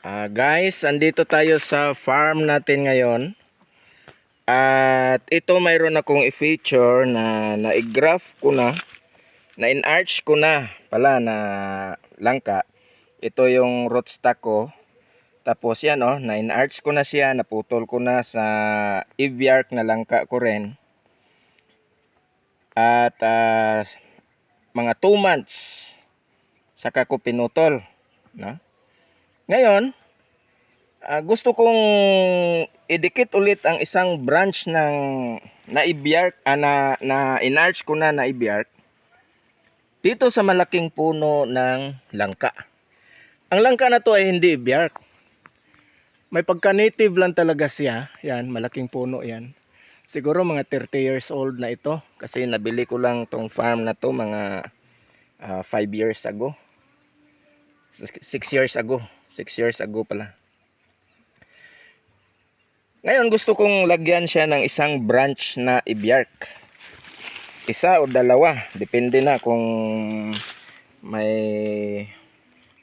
Guys, andito tayo sa farm natin ngayon. At ito mayroon akong i-feature na na-graph ko na-enlarge ko na pala na langka. Ito yung rootstock ko. Tapos yan na-enlarge ko na siya, naputol ko na sa evyark na langka ko rin. At mga 2 months saka ko pinutol, no? Ngayon, gusto kong idikit ulit ang isang branch ng na-evyark na enlarge ko na evyark dito sa malaking puno ng langka. Ang langka na to ay hindi evyark. May pagka-native lang talaga siya. Yan, malaking puno yan. Siguro mga 30 years old na ito kasi nabili ko lang tong farm na to mga 5 years ago. 6 years ago. 6 years ago pala. Ngayon gusto kong lagyan siya ng isang branch na evyark. Isa o dalawa, depende na kung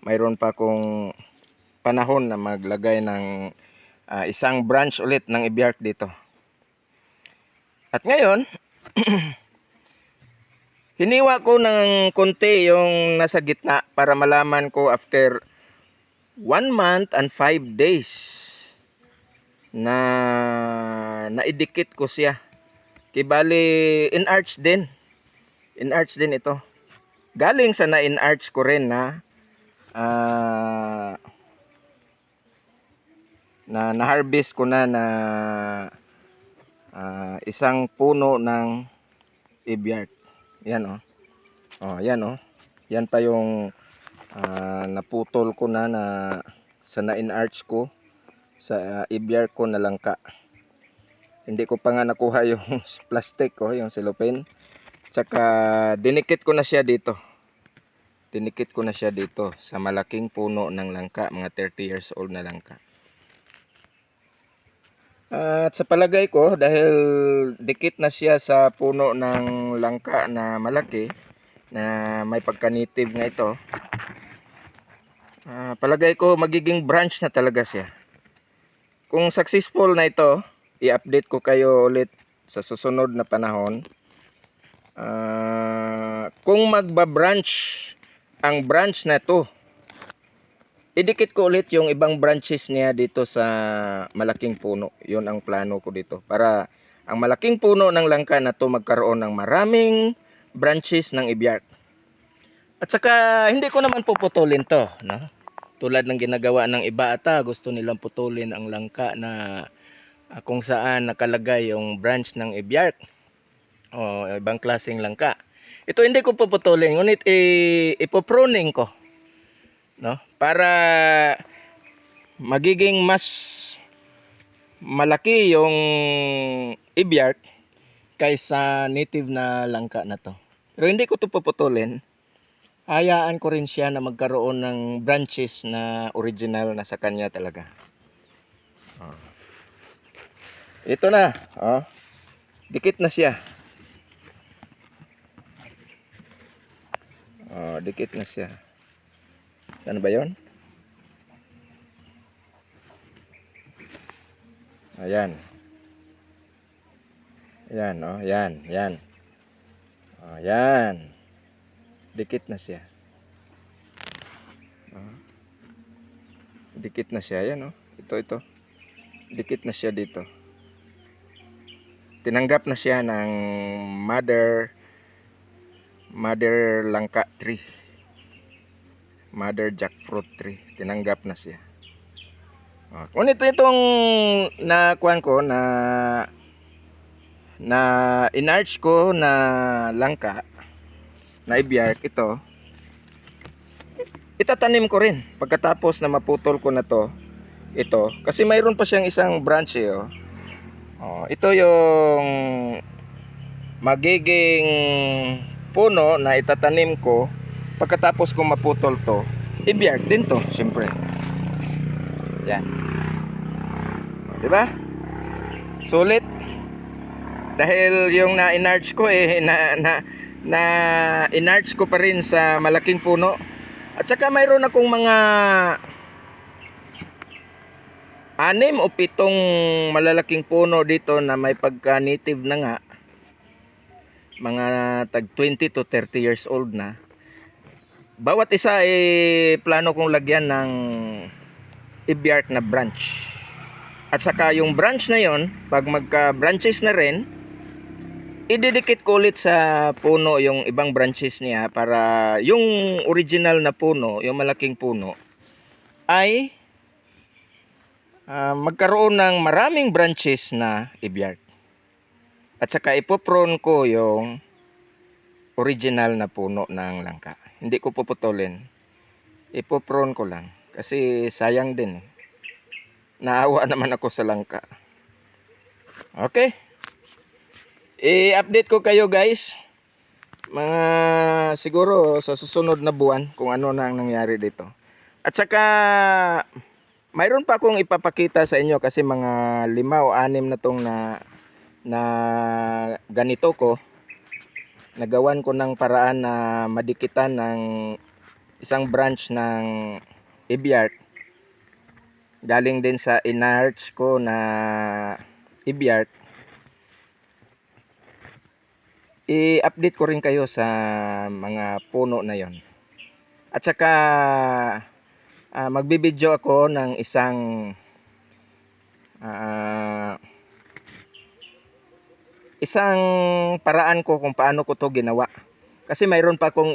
mayroon pa kung panahon na maglagay ng isang branch ulit ng evyark dito. At ngayon, hiniwa ko ng konti yung nasa gitna para malaman ko after 1 month and 5 days na naidikit ko siya. Kibali in-arch din. In-arch din ito. Galing sa na-in-arch ko rin na na-harvest ko na isang puno ng evyark. Yan yan Yan pa yung naputol ko na sa na-in-arch ko sa evyark ko na langka. Hindi ko pa nga nakuha yung plastic yung cellophane. Tsaka dinikit ko na siya dito. Dinikit ko na siya dito sa malaking puno ng langka, mga 30 years old na langka. At sa palagay ko, dahil dikit na siya sa puno ng langka na malaki, na may pagka-native nga ito, palagay ko magiging branch na talaga siya. Kung successful na ito, i-update ko kayo ulit sa susunod na panahon. Kung magba-branch ang branch na ito, idikit ko ulit yung ibang branches niya dito sa malaking puno. Yun ang plano ko dito. Para ang malaking puno ng langka na to magkaroon ng maraming branches ng evyark. At saka hindi ko naman puputulin to, no? Tulad ng ginagawa ng iba ata, gusto nilang putulin ang langka na kung saan nakalagay yung branch ng evyark o ibang klaseng langka. Ito hindi ko puputulin, ngunit ipopruning ko, no? Para magiging mas malaki yung evyark kaysa native na langka na to. Pero hindi ko ito puputulin. Hayaan ko rin siya na magkaroon ng branches na original na sa kanya talaga. Ito na, dikit na siya. Dikit na siya. Saan ba 'yon? Ayan. Ayan, yan. Ayan. Dikit na siya. Dikit na siya, yan Ito. Dikit na siya dito. Tinanggap na siya ng mother langka tree. Mother jackfruit tree. Tinanggap na siya. Ngunit itong nakuhan ko na enlarge ko na langka na evyark ito, itatanim ko rin pagkatapos na maputol ko na ito kasi mayroon pa siyang isang branch ito yung magiging puno na itatanim ko pagkatapos ko maputol to. Evyark din to, syempre. Yan. Diba? Sulit. Dahil yung na-enlarge ko na-enlarge ko pa rin sa malaking puno. At saka mayroon akong mga 6 o 7 malalaking puno dito na may pagka-native na nga. Mga tag 20 to 30 years old na. Bawat isa ay plano kong lagyan ng ibiart na branch. At saka yung branch na yon, pag magka-branches na rin, ididikit ko ulit sa puno yung ibang branches niya para yung original na puno, yung malaking puno, ay magkaroon ng maraming branches na ibiart. At saka ipoprone ko yung original na puno ng langka. Hindi ko puputulin. Ipoprone ko lang. Kasi sayang din eh. Naawa naman ako sa langka. Okay. I-update ko kayo guys. Mga siguro sa susunod na buwan kung ano na ang nangyari dito. At saka mayroon pa akong ipapakita sa inyo kasi mga 5 o 6 na tong na ganito ko. Nagawan ko ng paraan na madikitan ng isang branch ng ibiart. Galing din sa inarch ko na ibiart. I-update ko rin kayo sa mga puno na yon. At saka magbibideo ako ng isang paraan ko kung paano ko to ginawa. Kasi mayroon pa akong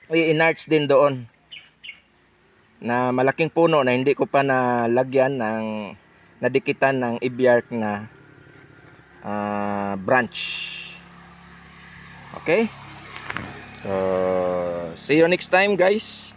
i-enlarge din doon na malaking puno na hindi ko pa nalagyan ng nadikitan ng ibiart na branch. Okay? So, see you next time guys.